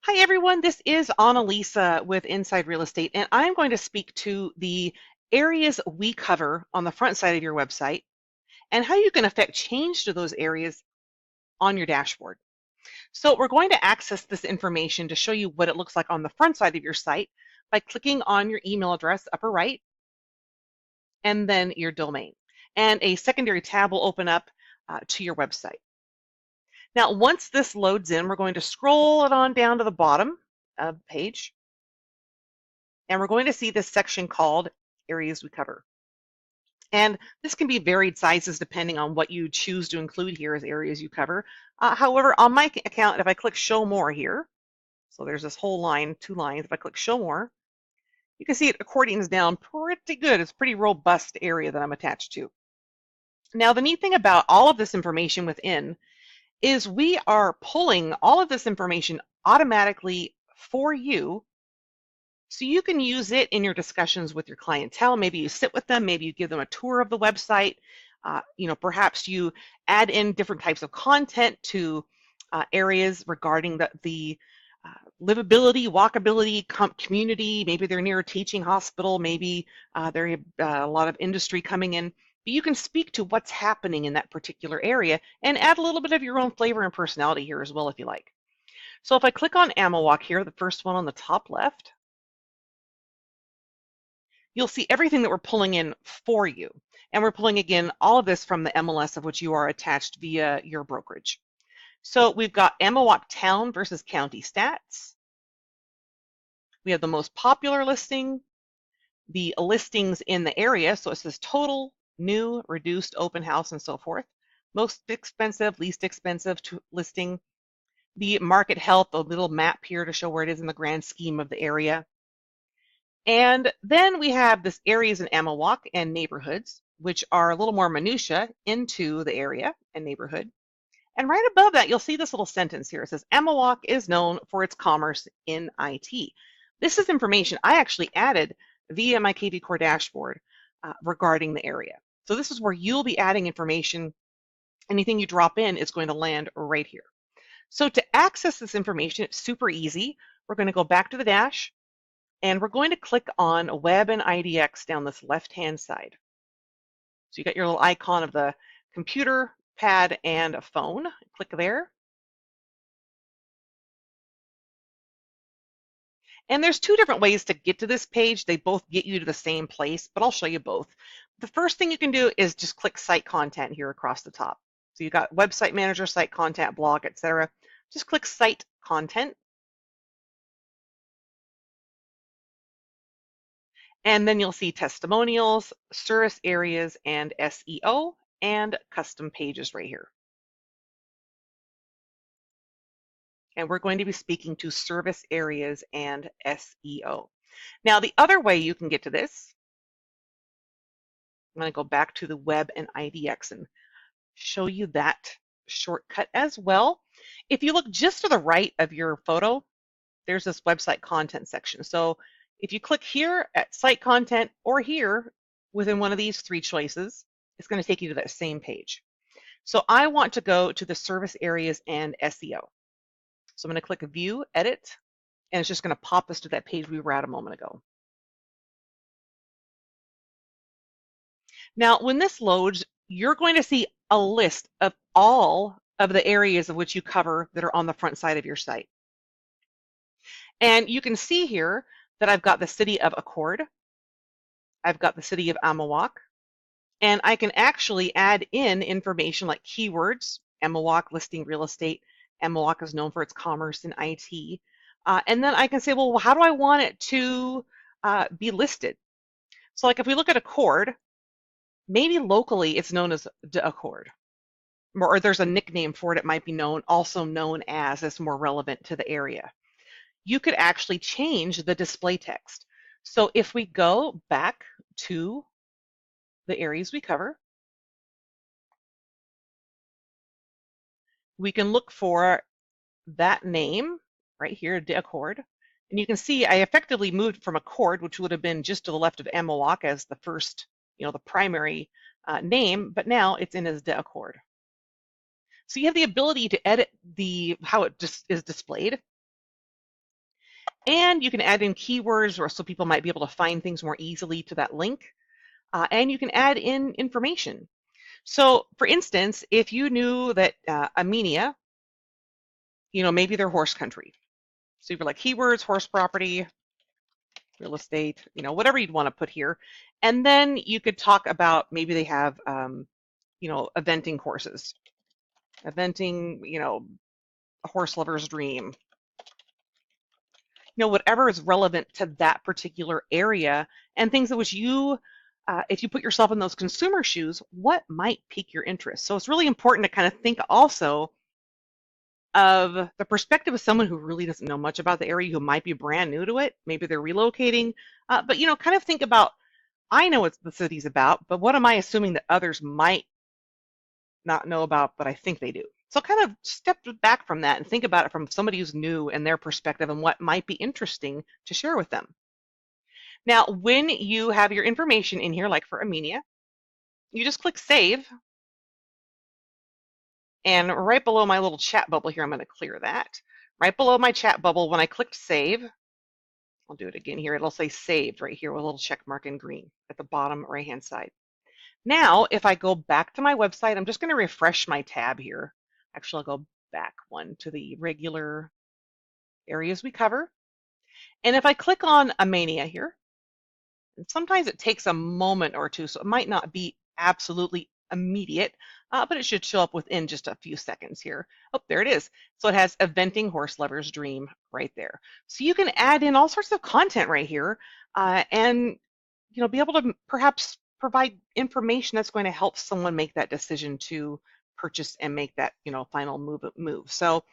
Hi everyone, this is Annalisa with Inside Real Estate, and I'm going to speak to the areas we cover on the front side of your website and how you can affect change to those areas on your dashboard. So we're going to access this information to show you what it looks like on the front side of your site by clicking on your email address upper right and then your domain. And a secondary tab will open up to your website. Now, once this loads in, we're going to scroll it on down to the bottom of the page. And we're going to see this section called Areas We Cover. And this can be varied sizes depending on what you choose to include here as areas you cover. However, on my account, if I click Show More here, so there's this whole line, 2 lines, if I click Show More, you can see it accordions down pretty good. It's a pretty robust area that I'm attached to. Now, the neat thing about all of this information within is we are pulling all of this information automatically for you, so you can use it in your discussions with your clientele. Maybe you sit with them, maybe you give them a tour of the website. Perhaps you add in different types of content to areas regarding the livability, walkability, community. Maybe they're near a teaching hospital. Maybe there are a lot of industry coming in. But you can speak to what's happening in that particular area and add a little bit of your own flavor and personality here as well if you like. So if I click on AmmoWalk here, the first one on the top left, you'll see everything that we're pulling in for you. And we're pulling, again, all of this from the MLS of which you are attached via your brokerage. So we've got AmmoWalk Town versus County stats. We have the most popular listing, the listings in the area. So it says total, new, reduced, open house, and so forth. Most expensive, least expensive listing. The market health, a little map here to show where it is in the grand scheme of the area. And then we have this areas in AmmoWalk and neighborhoods, which are a little more minutia into the area and neighborhood. And right above that, you'll see this little sentence here. It says, AmmoWalk is known for its commerce in IT. This is information I actually added via my kvCORE dashboard regarding the area. So this is where you'll be adding information. Anything you drop in is going to land right here. So to access this information, it's super easy. We're going to go back to the dash, and we're going to click on Web and IDX down this left-hand side. So you got your little icon of the computer, pad, and a phone. Click there. And there's 2 different ways to get to this page. They both get you to the same place, but I'll show you both. The first thing you can do is just click Site Content here across the top. So you've got Website Manager, Site Content, Blog, etc. Just click Site Content. And then you'll see testimonials, service areas, and SEO, and custom pages right here. And we're going to be speaking to service areas and SEO. Now, the other way you can get to this, I'm going to go back to the web and IDX and show you that shortcut as well. If you look just to the right of your photo, there's this website content section. So if you click here at site content or here within one of these 3 choices, it's going to take you to that same page. So I want to go to the service areas and SEO. So I'm going to click View, Edit, and it's just going to pop us to that page we were at a moment ago. Now, when this loads, you're going to see a list of all of the areas of which you cover that are on the front side of your site. And you can see here that I've got the city of Accord, I've got the city of AmmoWalk, and I can actually add in information like keywords, AmmoWalk listing real estate, AmmoWalk is known for its commerce in IT. And then I can say, well, how do I want it to be listed? So like if we look at Accord, maybe locally it's known as the Accord, or there's a nickname for it. It might be also known as, that's more relevant to the area. You could actually change the display text. So if we go back to the areas we cover, we can look for that name right here, de Accord. And you can see I effectively moved from Accord, which would have been just to the left of AmmoWalk as the first, the primary name, but now it's in as de Accord. So you have the ability to edit how it just is displayed. And you can add in keywords or so people might be able to find things more easily to that link. And you can add in information. So for instance, if you knew that Armenia, maybe they're horse country. So you're like keywords, horse property, real estate, whatever you'd want to put here. And then you could talk about maybe they have, eventing courses, eventing, a horse lover's dream, whatever is relevant to that particular area and things that if you put yourself in those consumer shoes, what might pique your interest? So it's really important to kind of think also of the perspective of someone who really doesn't know much about the area, who might be brand new to it. Maybe they're relocating, but kind of think about, I know what the city's about, but what am I assuming that others might not know about, but I think they do. So kind of step back from that and think about it from somebody who's new and their perspective and what might be interesting to share with them. Now, when you have your information in here, like for Armenia, you just click save. And right below my little chat bubble here, I'm going to clear that. Right below my chat bubble, when I clicked save, I'll do it again here. It'll say saved right here with a little check mark in green at the bottom right-hand side. Now, if I go back to my website, I'm just going to refresh my tab here. Actually, I'll go back one to the regular areas we cover. And if I click on Armenia here, and sometimes it takes a moment or two, so it might not be absolutely immediate, but it should show up within just a few seconds here. Oh, there it is. So it has Eventing Horse Lover's Dream right there. So you can add in all sorts of content right here and be able to perhaps provide information that's going to help someone make that decision to purchase and make that final move. So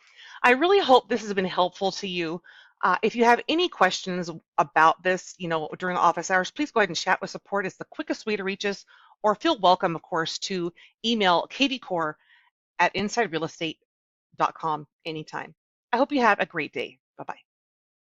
I really hope this has been helpful to you. If you have any questions about this, during office hours, please go ahead and chat with support. It's the quickest way to reach us, or feel welcome, of course, to email kvCORE@insiderealestate.com anytime. I hope you have a great day. Bye-bye.